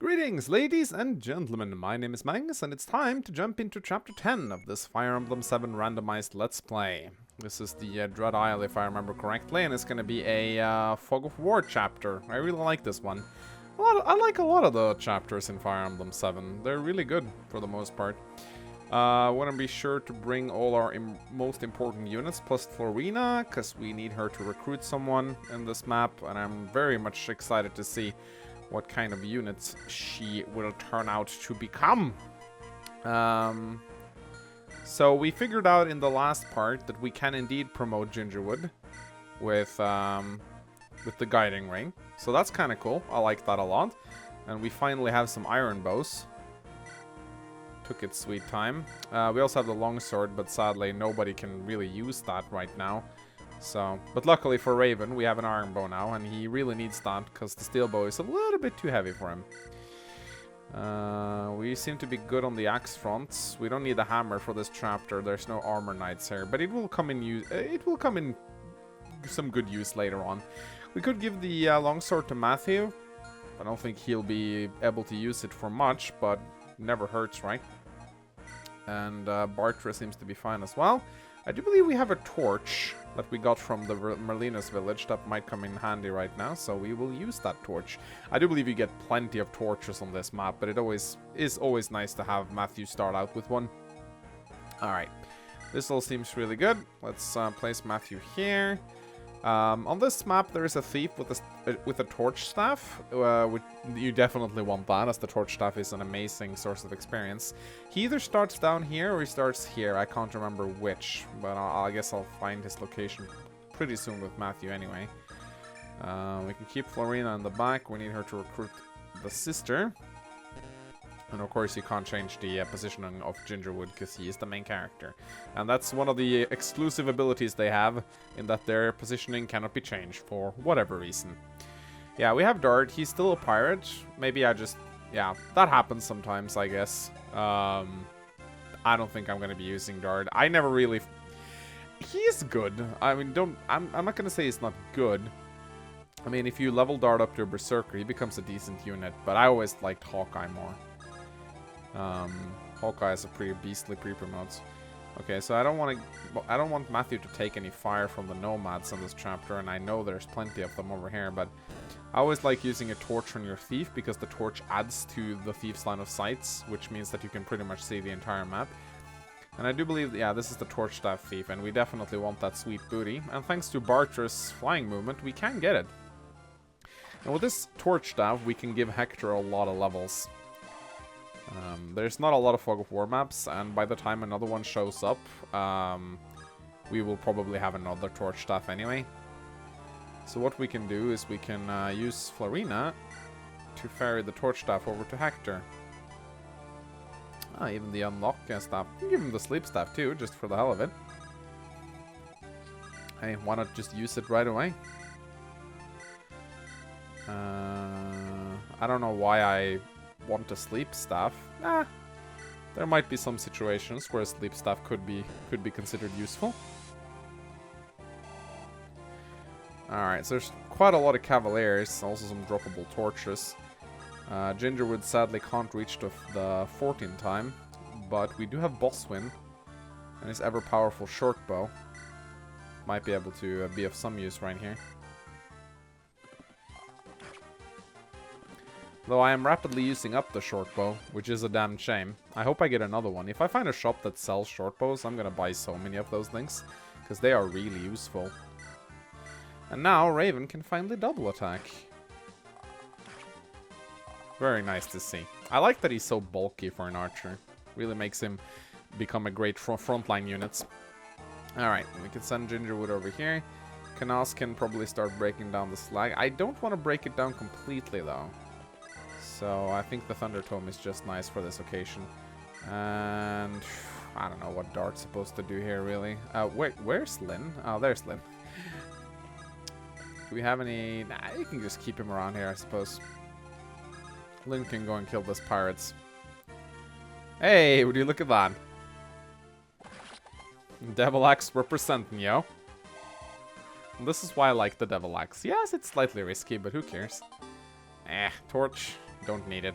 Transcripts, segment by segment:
Greetings, ladies and gentlemen, my name is Magnus, and it's time to jump into Chapter 10 of this Fire Emblem 7 Randomized Let's Play. This is the Dread Isle, if I remember correctly, and it's going to be a Fog of War chapter. I really like this one. I like a lot of the chapters in Fire Emblem 7. They're really good, for the most part. Want to be sure to bring all our most important units, plus Florina, because we need her to recruit someone in this map, and I'm very much excited to see what kind of units she will turn out to become. So we figured out in the last part that we can indeed promote Gingerwood with the guiding ring. So that's kind of cool. I like that a lot. And we finally have some iron bows. Took its sweet time. We also have the longsword, but sadly nobody can really use that right now. So, but luckily for Raven, we have an iron bow now, and he really needs that because the steel bow is a little bit too heavy for him. We seem to be good on the axe fronts. We don't need the hammer for this chapter. There's no armor knights here, but it will come in some good use later on. We could give the longsword to Matthew. I don't think he'll be able to use it for much, but never hurts, right? And Bartra seems to be fine as well. I do believe we have a torch that we got from the Merlinus village that might come in handy right now, so we will use that torch. I do believe you get plenty of torches on this map, but it is always nice to have Matthew start out with one. Alright, this all seems really good. Let's place Matthew here. On this map, there is a thief with a torch staff. Which you definitely want that, as the torch staff is an amazing source of experience. He either starts down here or he starts here. I can't remember which, but I guess I'll find his location pretty soon with Matthew anyway. We can keep Florina in the back. We need her to recruit the sister. And of course you can't change the positioning of Gingerwood because he is the main character. And that's one of the exclusive abilities they have, in that their positioning cannot be changed for whatever reason. Yeah, we have Dart. He's still a pirate. Maybe yeah, that happens sometimes, I guess. I don't think I'm going to be using Dart. I never really... He is good. I mean, I'm not going to say he's not good. I mean, if you level Dart up to a Berserker, he becomes a decent unit. But I always liked Hawkeye more. Hawkeye is a pretty beastly pre-promotes. Okay, so I don't want Matthew to take any fire from the nomads in this chapter, and I know there's plenty of them over here, but I always like using a torch on your thief because the torch adds to the thief's line of sights, which means that you can pretty much see the entire map. And I do believe, yeah, this is the torch staff thief, and we definitely want that sweet booty. And thanks to Bartra's flying movement, we can get it. And with this torch staff, we can give Hector a lot of levels. There's not a lot of Fog of War maps, and by the time another one shows up, we will probably have another torch staff anyway. So what we can do is we can use Florina to ferry the torch staff over to Hector. Even the unlock staff. We can give him the sleep staff too, just for the hell of it. Hey, why not just use it right away? I don't know why I want a sleep staff. There might be some situations where a sleep staff could be considered useful. Alright, so there's quite a lot of cavaliers, also some droppable torches. Gingerwood sadly can't reach the 14 time, but we do have Bosswin and his ever powerful short bow. Might be able to be of some use right here. Though I am rapidly using up the short bow, which is a damn shame. I hope I get another one. If I find a shop that sells short bows, I'm gonna buy so many of those things, because they are really useful. And now Raven can finally double attack. Very nice to see. I like that he's so bulky for an archer. Really makes him become a great frontline unit. Alright, we can send Gingerwood over here. Canas can probably start breaking down the slag. I don't want to break it down completely though. So I think the Thunder Tome is just nice for this occasion. And I don't know what Dart's supposed to do here, really. Where's Lyn? Oh, there's Lyn. Do we have any... Nah, you can just keep him around here, I suppose. Lyn can go and kill those pirates. Hey, would you look at that? Devil Axe representing, yo. This is why I like the Devil Axe. Yes, it's slightly risky, but who cares? Torch. Don't need it.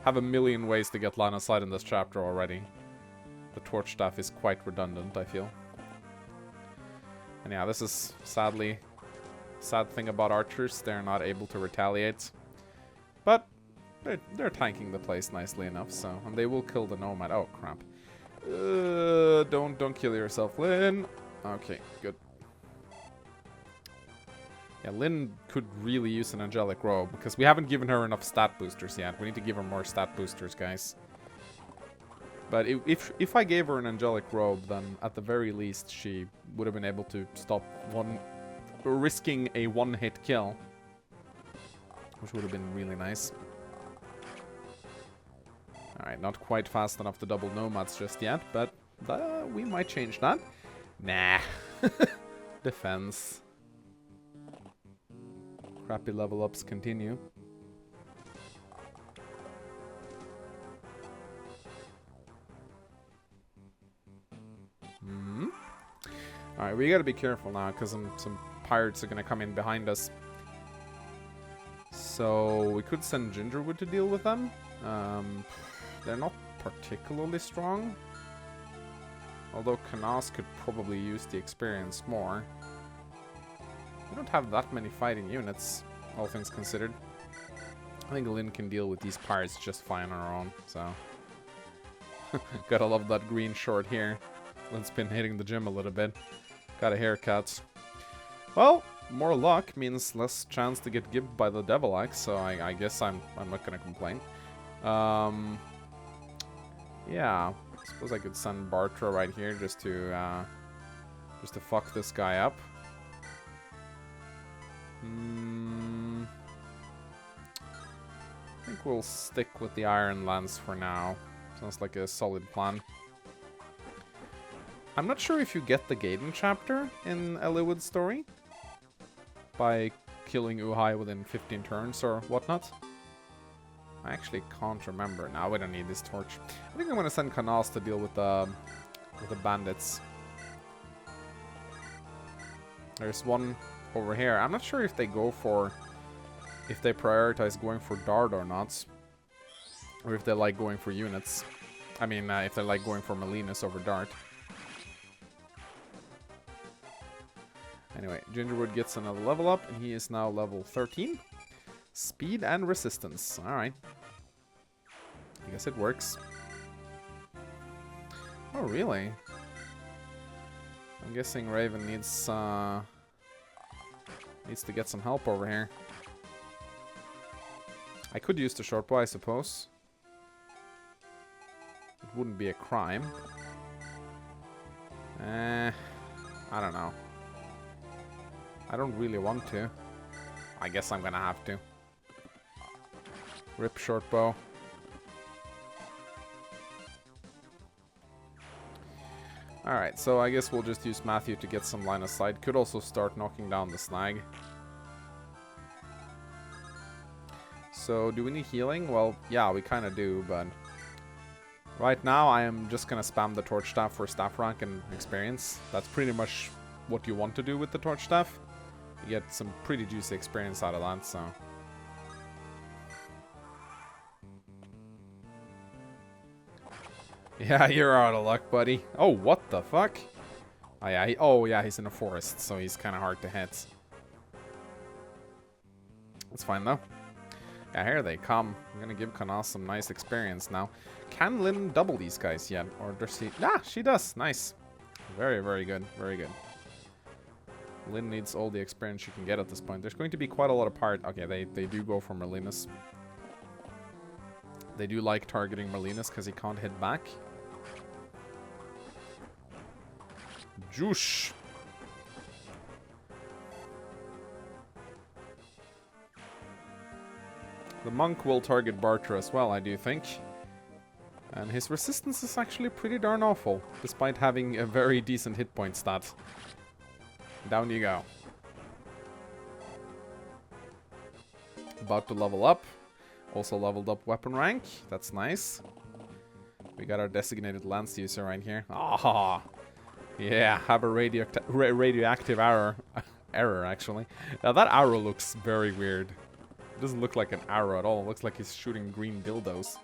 have a million ways to get line of sight in this chapter already. The torch staff is quite redundant, I feel. And yeah, this is sadly... sad thing about archers, they're not able to retaliate. But they're tanking the place nicely enough, so... And they will kill the nomad. Oh, crap. Don't kill yourself, Lynn. Okay, good. Yeah, Lynn could really use an angelic robe, because we haven't given her enough stat boosters yet. We need to give her more stat boosters, guys. But if I gave her an angelic robe, then at the very least she would have been able to stop risking a one-hit kill. Which would have been really nice. Alright, not quite fast enough to double nomads just yet, but we might change that. Nah. Defense. Crappy level ups continue. Alright, we gotta be careful now, because some pirates are gonna come in behind us. So, we could send Gingerwood to deal with them. They're not particularly strong. Although Canas could probably use the experience more. We don't have that many fighting units, all things considered. I think Lynn can deal with these pirates just fine on her own, so... Gotta love that green short here. Lynn's been hitting the gym a little bit. Got a haircut. Well, more luck means less chance to get gibbed by the Devil Axe, so I guess I'm not gonna complain. Yeah, I suppose I could send Bartra right here just to fuck this guy up. I think we'll stick with the Iron Lance for now. Sounds like a solid plan. I'm not sure if you get the Gaiden chapter in Eliwood's story by killing Uhai within 15 turns or whatnot. I actually can't remember. Now we don't need this torch. I think I'm gonna send Canas to deal with the bandits. There's one over here. I'm not sure if they prioritize going for Dart or not, or if they like going for units. I mean, if they like going for Malinus over Dart. Anyway, Gingerwood gets another level up, and he is now level 13. Speed and resistance. Alright. I guess it works. Oh, really? I'm guessing Raven needs to get some help over here. I could use the short bow, I suppose. It wouldn't be a crime. I don't know. I don't really want to. I guess I'm gonna have to. Rip short bow. Alright, so I guess we'll just use Matthew to get some line of sight. Could also start knocking down the snag. So, do we need healing? Well, yeah, we kind of do, but... Right now, I am just gonna spam the Torch Staff for staff rank and experience. That's pretty much what you want to do with the Torch Staff. You get some pretty juicy experience out of that, so... Yeah, you're out of luck, buddy. Oh, what the fuck? Oh, yeah, he's in a forest, so he's kind of hard to hit. That's fine, though. Yeah, here they come. I'm gonna give Canas some nice experience now. Can Lynn double these guys yet? Or does she... Ah, she does. Nice. Very, very good. Very good. Lynn needs all the experience she can get at this point. There's going to be quite a lot of part... Okay, they do go for Malinus. They do like targeting Malinus because he can't hit back. Juice. The monk will target Bartra as well, I do think. And his resistance is actually pretty darn awful, despite having a very decent hit point stat. Down you go. About to level up. Also leveled up weapon rank. That's nice. We got our designated lance user right here. Ah, yeah, have a radioactive arrow. Error, actually. Now that arrow looks very weird. It doesn't look like an arrow at all. It looks like he's shooting green dildos.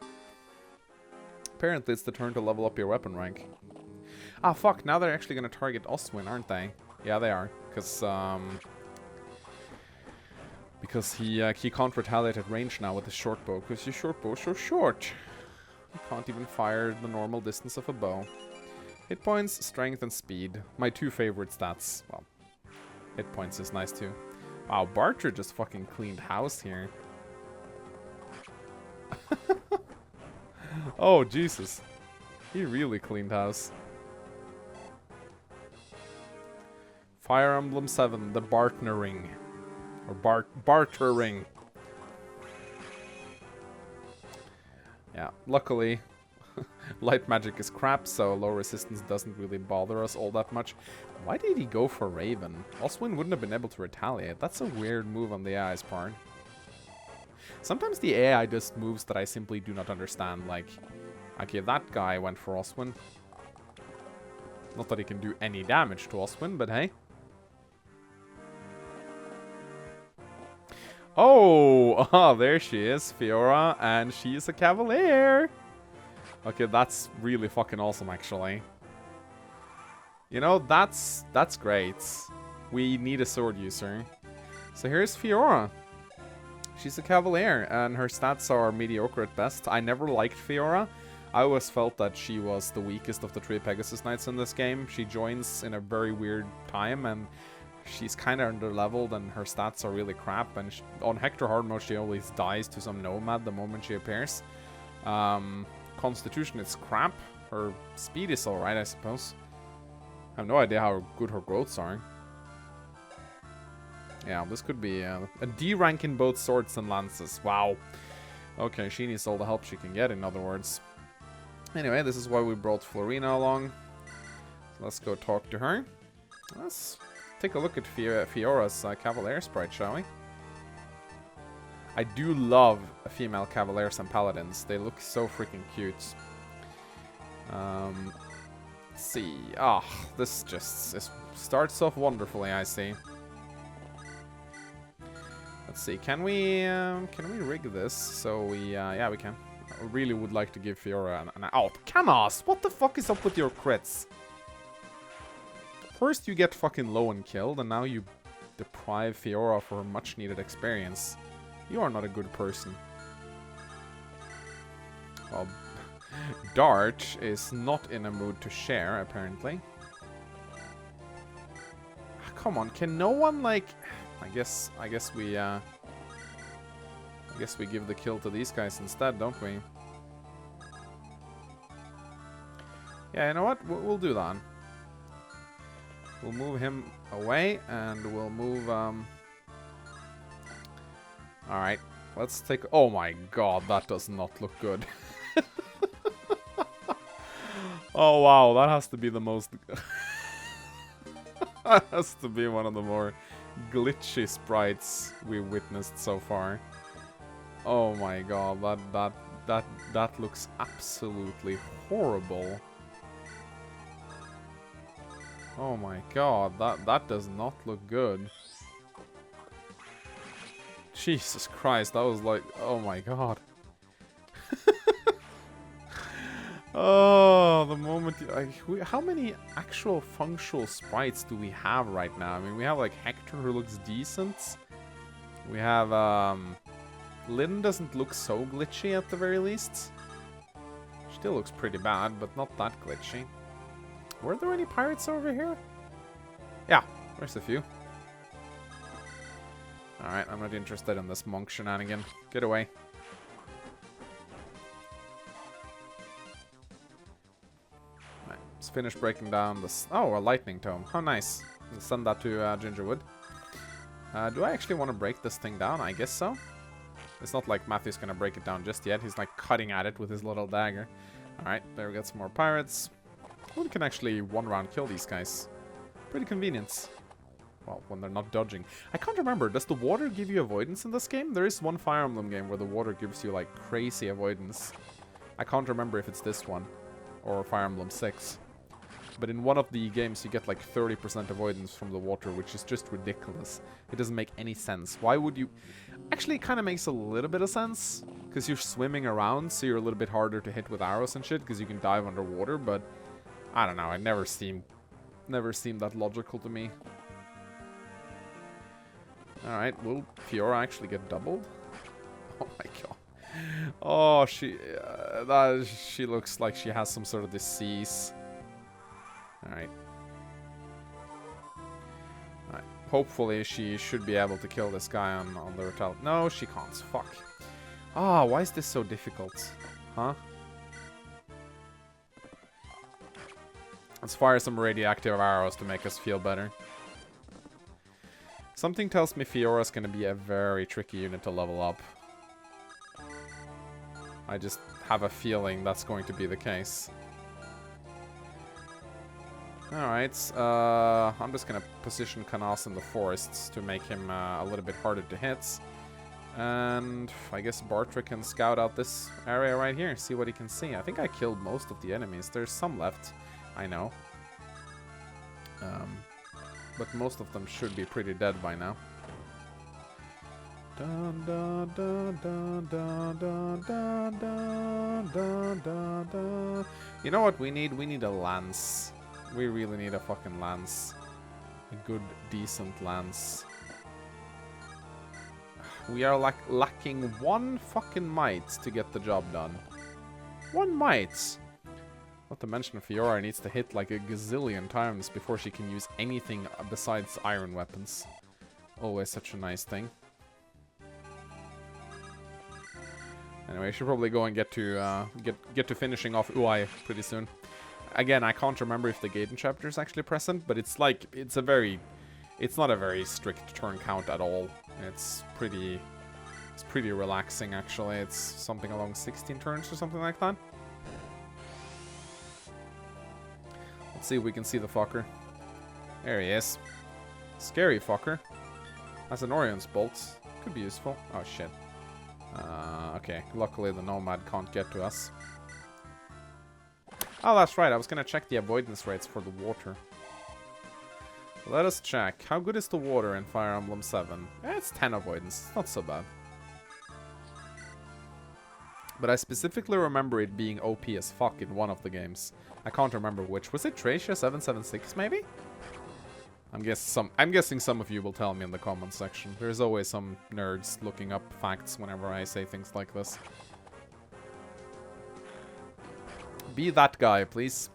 Apparently it's the turn to level up your weapon rank. Ah, fuck, now they're actually gonna target Oswin, aren't they? Yeah, they are. Because he can't retaliate at range now with his short bow, because your short bow is so short. You can't even fire the normal distance of a bow. Hit points, strength, and speed. My two favorite stats. Well, hit points is nice too. Wow, Barter just fucking cleaned house here. Oh, Jesus. He really cleaned house. Fire Emblem 7, the Bartnering. Or bartering. Yeah, luckily, light magic is crap, so low resistance doesn't really bother us all that much. Why did he go for Raven? Oswin wouldn't have been able to retaliate. That's a weird move on the AI's part. Sometimes the AI does moves that I simply do not understand, like, okay, that guy went for Oswin. Not that he can do any damage to Oswin, but hey. Oh, there she is, Fiora, and she's a Cavalier. Okay, that's really fucking awesome, actually. You know, that's great. We need a sword user. So here's Fiora. She's a Cavalier, and her stats are mediocre at best. I never liked Fiora. I always felt that she was the weakest of the 3 Pegasus Knights in this game. She joins in a very weird time, and she's kind of under-leveled, and her stats are really crap. And on Hector hard mode, she always dies to some nomad the moment she appears. Constitution is crap. Her speed is alright, I suppose. I have no idea how good her growths are. Yeah, this could be a D rank in both swords and lances. Wow. Okay, she needs all the help she can get, in other words. Anyway, this is why we brought Florina along. So let's go talk to her. Let's take a look at Fiora's Cavalier sprite, shall we? I do love female Cavaliers and Paladins. They look so freaking cute. Let's see. Ah, this starts off wonderfully, I see. Let's see. Can we rig this so we yeah, we can. I really would like to give Fiora an oh, Canos! What the fuck is up with your crits? First you get fucking low and killed, and now you deprive Fiora of her much needed experience. You are not a good person. Well, Dart is not in a mood to share, apparently. Come on, can no one, like... I guess we give the kill to these guys instead, don't we? Yeah, you know what? We'll do that. We'll move him away, and we'll move, Alright, let's take... Oh my god, that does not look good. Oh wow, that has to be the most... That has to be one of the more glitchy sprites we've witnessed so far. Oh my god, that looks absolutely horrible. Oh my god, that does not look good. Jesus Christ, that was like, oh my god. Oh, the moment... how many actual functional sprites do we have right now? I mean, we have, like, Hector, who looks decent. We have, Lyn doesn't look so glitchy, at the very least. Still looks pretty bad, but not that glitchy. Were there any pirates over here? Yeah, there's a few. Alright, I'm not interested in this monk shenanigan. Get away. Let's finish breaking down this. Oh, a lightning tome. How nice. Let's send that to Gingerwood. Do I actually want to break this thing down? I guess so. It's not like Matthew's gonna break it down just yet. He's like cutting at it with his little dagger. Alright, there we got some more pirates. One can actually one round kill these guys. Pretty convenient. Well, when they're not dodging. I can't remember. Does the water give you avoidance in this game? There is one Fire Emblem game where the water gives you like crazy avoidance. I can't remember if it's this one or Fire Emblem 6. But in one of the games, you get like 30% avoidance from the water, which is just ridiculous. It doesn't make any sense. Why would you... Actually, it kind of makes a little bit of sense, because you're swimming around, so you're a little bit harder to hit with arrows and shit, because you can dive underwater, but I don't know, it never seemed that logical to me. Alright, will Fiora actually get doubled? Oh my god. Oh, she looks like she has some sort of disease. Alright. Alright. Hopefully she should be able to kill this guy on the retaliate. No, she can't. Fuck. Ah, why is this so difficult? Huh? Let's fire some radioactive arrows to make us feel better. Something tells me Fiora's gonna be a very tricky unit to level up. I just have a feeling that's going to be the case. Alright, I'm just gonna position Canas in the forests to make him a little bit harder to hit. And I guess Bartra can scout out this area right here, see what he can see. I think I killed most of the enemies. There's some left, I know. But most of them should be pretty dead by now. Dun, dun, dun, dun, dun, dun, dun, dun, dun, dun, dun. You know what we need? We need a lance. We really need a fucking lance. A good, decent lance. We are like lacking one fucking might to get the job done. One might! Not to mention Fiora needs to hit like a gazillion times before she can use anything besides iron weapons. Always such a nice thing. Anyway, I should probably go and get to finishing off Uai pretty soon. Again, I can't remember if the Gaiden chapter is actually present, but it's like it's not a very strict turn count at all. It's pretty relaxing actually. It's something along 16 turns or something like that. Let's see if we can see the fucker. There he is. Scary fucker. That's an Orion's bolt. Could be useful. Oh shit. Okay, luckily the Nomad can't get to us. Oh, that's right, I was gonna check the avoidance rates for the water. Let us check. How good is the water in Fire Emblem 7? It's 10 avoidance, it's not so bad. But I specifically remember it being OP as fuck in one of the games. I can't remember which. Was it Tracia 776 maybe? I'm guessing some of you will tell me in the comments section. There's always some nerds looking up facts whenever I say things like this. Be that guy, please.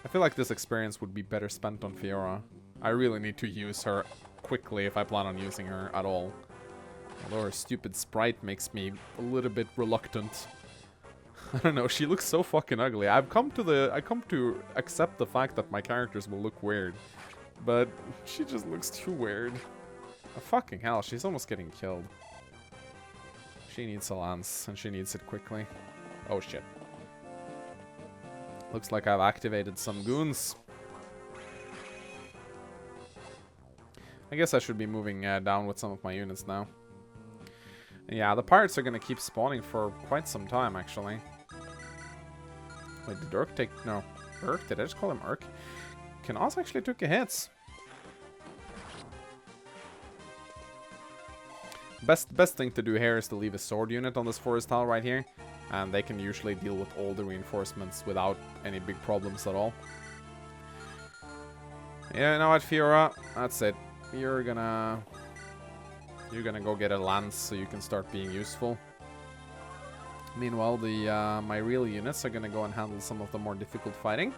I feel like this experience would be better spent on Fiora. I really need to use her quickly if I plan on using her at all. Although her stupid sprite makes me a little bit reluctant. I don't know, she looks so fucking ugly. I come to accept the fact that my characters will look weird. But she just looks too weird. Oh, fucking hell, she's almost getting killed. She needs a lance, and she needs it quickly. Oh shit. Looks like I've activated some goons. I guess I should be moving down with some of my units now. Yeah, the pirates are gonna keep spawning for quite some time, actually. Wait, did Urk take... No. Urk? Did I just call him Urk? Canas actually took a hit. Best thing to do here is to leave a sword unit on this forest tile right here. And they can usually deal with all the reinforcements without any big problems at all. Yeah, you know what, Fiora? That's it. You're gonna go get a lance so you can start being useful. Meanwhile, my real units are gonna go and handle some of the more difficult fighting.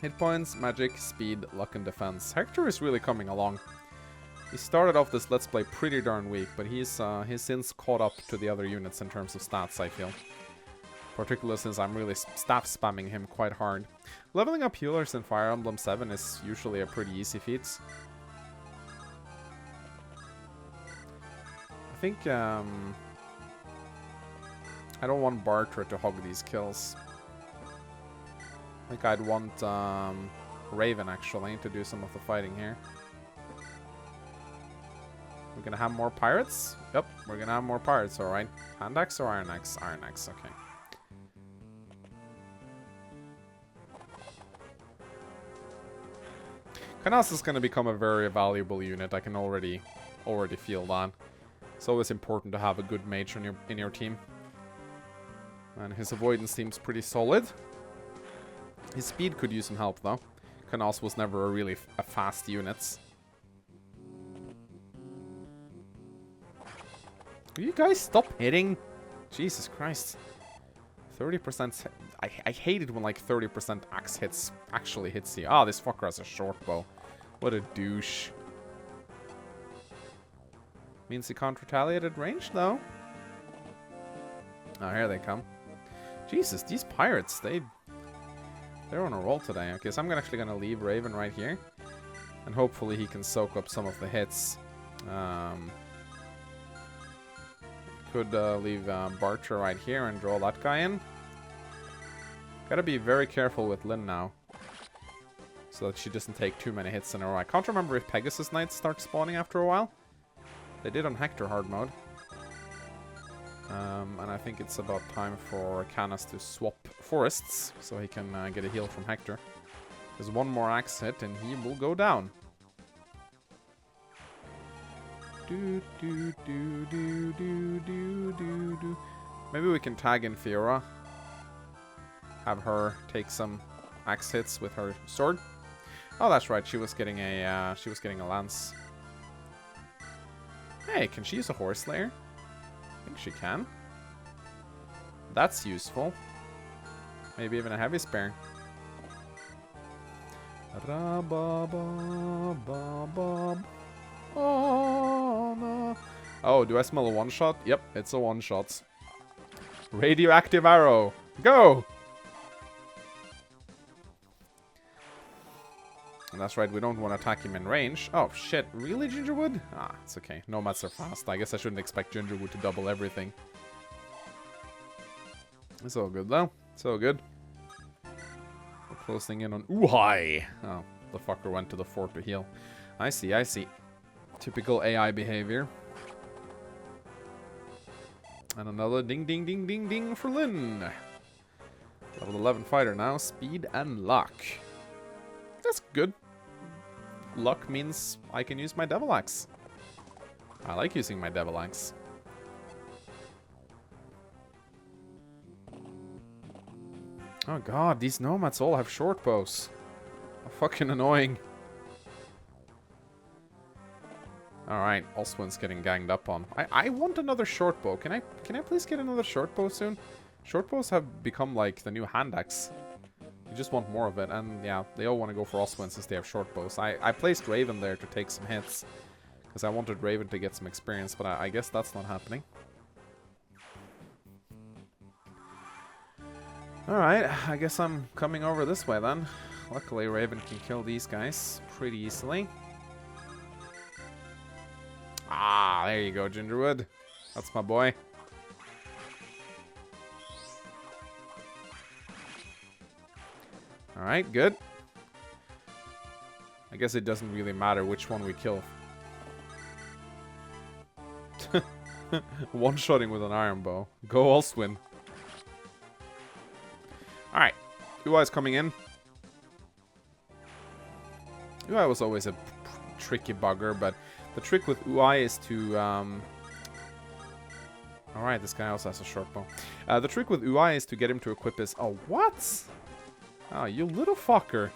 Hit points, magic, speed, luck, and defense. Hector is really coming along. He started off this Let's Play pretty darn weak, but he's since caught up to the other units in terms of stats, I feel. Particularly since I'm really staff spamming him quite hard. Leveling up healers in Fire Emblem 7 is usually a pretty easy feat. I think, I don't want Bartra to hog these kills. I think I'd want Raven, actually, to do some of the fighting here. We're gonna have more pirates? Yep, we're gonna have more pirates, alright. Hand axe or iron axe? Iron axe, okay. Canas is going to become a very valuable unit. I can already feel that. It's always important to have a good mage in your team. And his avoidance seems pretty solid. His speed could use some help though. Canas was never a really fast unit. Will you guys stop hitting? Jesus Christ. 30%. I hate it when like 30% axe hits actually hits you. Ah, this fucker has a short bow. What a douche. Means he can't retaliate at range though. Oh, here they come. Jesus, these pirates, they're on a roll today. Okay, so I'm actually gonna leave Raven right here. And hopefully he can soak up some of the hits. Could leave Barcher right here and draw that guy in. Gotta be very careful with Lynn now. So that she doesn't take too many hits in a row. I can't remember if Pegasus Knights start spawning after a while. They did on Hector hard mode. And I think it's about time for Canas to swap forests. So he can get a heal from Hector. There's one more axe hit and he will go down. Maybe we can tag in Fiora. Have her take some axe hits with her sword. Oh, that's right. She was getting a lance. Hey, can she use a horse layer? I think she can. That's useful. Maybe even a heavy spear. Oh, do I smell a one-shot? Yep, it's a one-shot. Radioactive arrow. Go! And that's right, we don't want to attack him in range. Oh, shit. Really, Gingerwood? Ah, it's okay. Nomads are fast. I guess I shouldn't expect Gingerwood to double everything. It's all good, though. It's all good. We're closing in on Uhai. Oh, the fucker went to the fort to heal. I see, I see. Typical AI behavior. And another ding, ding, ding, ding, ding for Lynn. Level 11 fighter now. Speed and luck. That's good. Luck means I can use my Devil Axe. I like using my Devil Axe. Oh god, these nomads all have short bows. How fucking annoying. Alright, Oswin's getting ganged up on. I want another short bow. Can I please get another short bow soon? Short bows have become like the new hand axe. You just want more of it, and yeah, they all want to go for Oswin since they have short bows. I placed Raven there to take some hits, because I wanted Raven to get some experience, but I guess that's not happening. Alright, I guess I'm coming over this way then. Luckily, Raven can kill these guys pretty easily. Ah, there you go, Gingerwood. That's my boy. Alright, good. I guess it doesn't really matter which one we kill. One-shotting with an iron bow. Go Oswin. Alright. Uai's coming in. Uai was always a tricky bugger, but the trick with Uai is to... Alright, this guy also has a short bow. The trick with Uai is to get him to equip his... Oh, what? Oh, you little fucker.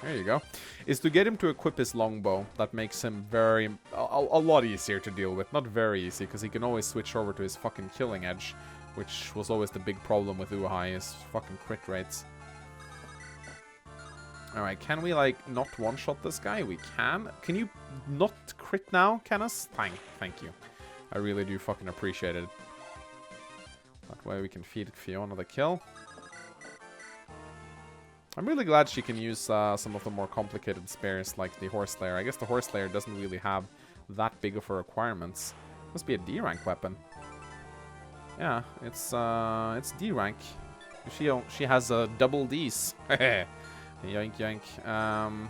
There you go. Is to get him to equip his longbow. That makes him very... A lot easier to deal with. Not very easy, because he can always switch over to his fucking killing edge. Which was always the big problem with Uai, is fucking crit rates. Alright, can we, like, not one-shot this guy? We can. Can you not crit now, Canas? Thank you. I really do fucking appreciate it. That way we can feed Fiona the kill. I'm really glad she can use some of the more complicated spares, like the Horse Slayer. I guess the Horse Slayer doesn't really have that big of a requirements. Must be a D rank weapon. Yeah, it's D rank. She has double Ds. Yoink yoink. I'm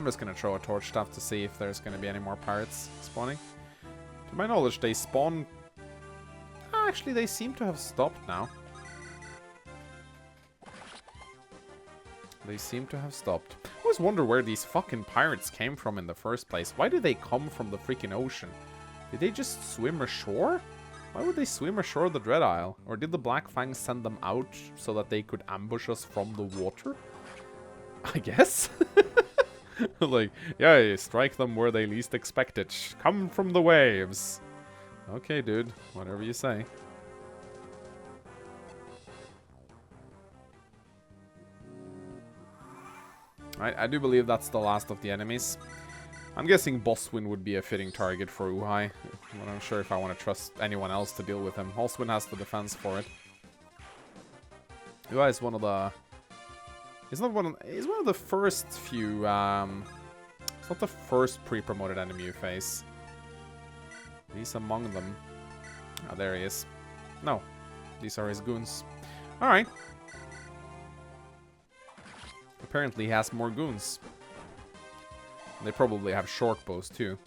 just gonna throw a torch staff to see if there's gonna be any more pirates spawning. To my knowledge, they spawn. Actually, they seem to have stopped now. They seem to have stopped. Oh, always wonder where these fucking pirates came from in the first place. Why do they come from the freaking ocean? Did they just swim ashore? Why would they swim ashore the Dread Isle? Or did the Black Fangs send them out so that they could ambush us from the water? I guess? Like, yeah, strike them where they least expect it. Come from the waves. Okay, dude. Whatever you say. I do believe that's the last of the enemies. I'm guessing Boswin would be a fitting target for Uhai. I'm not sure if I want to trust anyone else to deal with him. Boswin has the defense for it. Uhai is one of the... He's one of the first few... It's not the first pre-promoted enemy you face. He's among them. Ah, there he is. No. These are his goons. Alright. Apparently he has more goons. They probably have short bows too.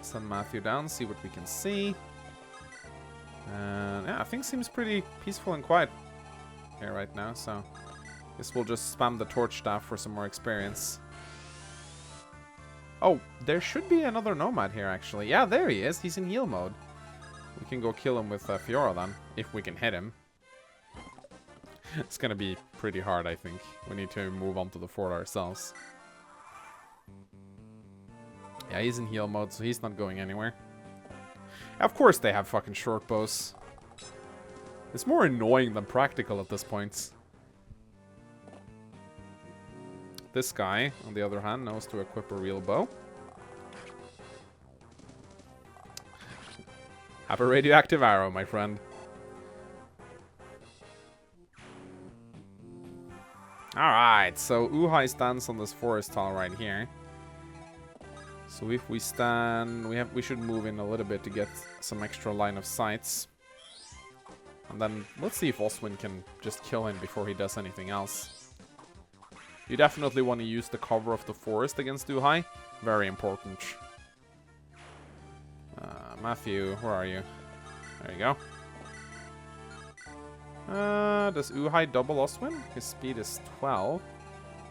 Send Matthew down, see what we can see. And yeah, things seems pretty peaceful and quiet here right now, so guess we'll just spam the torch staff for some more experience. Oh, there should be another nomad here actually. Yeah, there he is. He's in heal mode. We can go kill him with Fiora then, if we can hit him. It's gonna be pretty hard, I think. We need to move on to the fort ourselves. Yeah, he's in heal mode, so he's not going anywhere. Of course they have fucking short bows. It's more annoying than practical at this point. This guy, on the other hand, knows to equip a real bow. Have a radioactive arrow, my friend. Alright, so Uhai stands on this forest tile right here. So if we stand, we should move in a little bit to get some extra line of sights. And then let's see if Oswin can just kill him before he does anything else. You definitely want to use the cover of the forest against Uhai. Very important. Matthew, where are you? There you go. Does Uhai double Oswin? His speed is 12.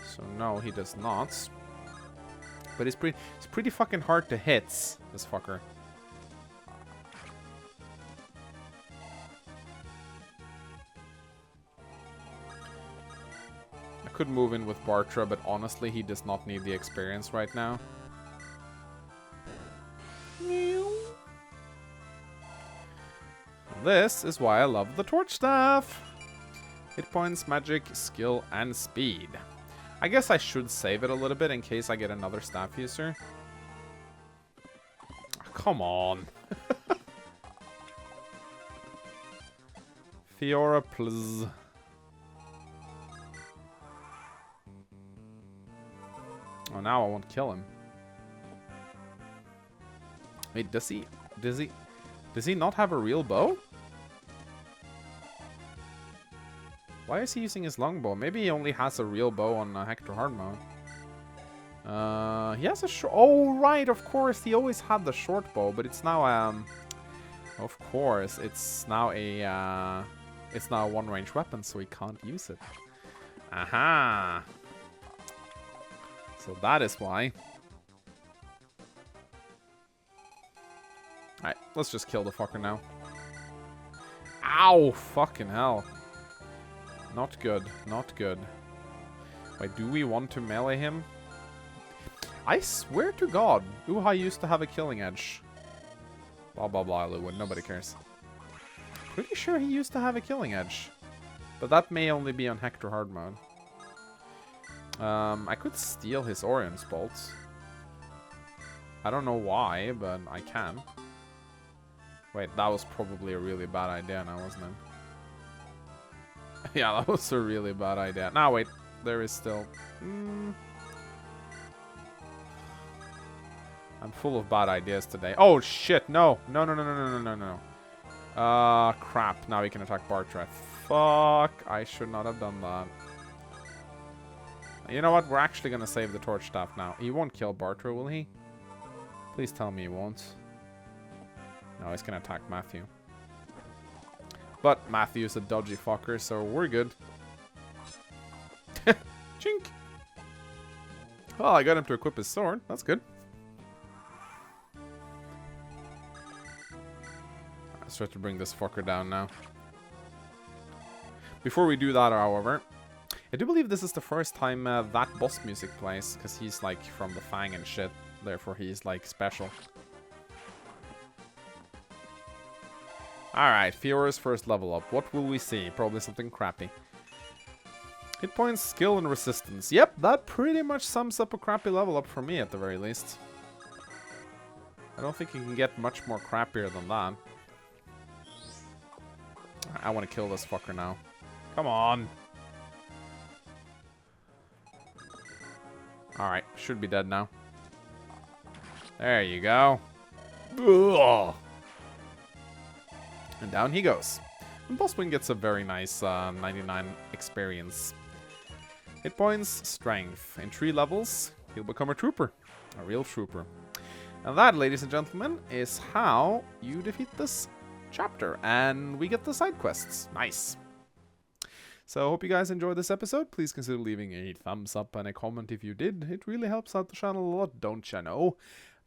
So no, he does not. But it's pretty fucking hard to hit, this fucker. I could move in with Bartra, but honestly, he does not need the experience right now. This is why I love the torch staff. Hit points, magic, skill, and speed. I guess I should save it a little bit in case I get another staff user. Oh, come on. Fiora, please. Oh, now I won't kill him. Wait, does he not have a real bow? Why is he using his longbow? Maybe he only has a real bow on Hector hard mode. He has a short... Oh, right, of course. He always had the short bow, but it's now, of course, it's now a one-range weapon, so he can't use it. Aha! So that is why. Alright, let's just kill the fucker now. Ow! Fucking hell. Not good. Not good. Wait, do we want to melee him? I swear to God, Uhai used to have a killing edge. Blah, blah, blah, Eliwood. Nobody cares. Pretty sure he used to have a killing edge. But that may only be on Hector hard mode. I could steal his Orion's bolts. I don't know why, but I can. Wait, that was probably a really bad idea now, wasn't it? Yeah, that was a really bad idea. Now, wait. There is still... I'm full of bad ideas today. Oh, shit. No. No, no, no, no, no, no, no, no. Crap. Now we can attack Bartra. Fuck. I should not have done that. You know what? We're actually going to save the torch staff now. He won't kill Bartra, will he? Please tell me he won't. No, he's going to attack Matthew. But Matthew's a dodgy fucker, so we're good. Chink. Well, I got him to equip his sword. That's good. Let's try to bring this fucker down now. Before we do that, however, I do believe this is the first time that boss music plays, because he's like from the Fang and shit. Therefore, he's like special. Alright, Fiora's first level up. What will we see? Probably something crappy. Hit points, skill, and resistance. Yep, that pretty much sums up a crappy level up for me at the very least. I don't think you can get much more crappier than that. I want to kill this fucker now. Come on. Alright, should be dead now. There you go. Ugh. And down he goes. And Bosswing gets a very nice 99 experience. Hit points, strength. In 3 levels, he'll become a trooper. A real trooper. And that, ladies and gentlemen, is how you defeat this chapter. And we get the side quests. Nice. So I hope you guys enjoyed this episode. Please consider leaving a thumbs up and a comment if you did. It really helps out the channel a lot, don't you know?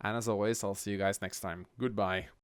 And as always, I'll see you guys next time. Goodbye.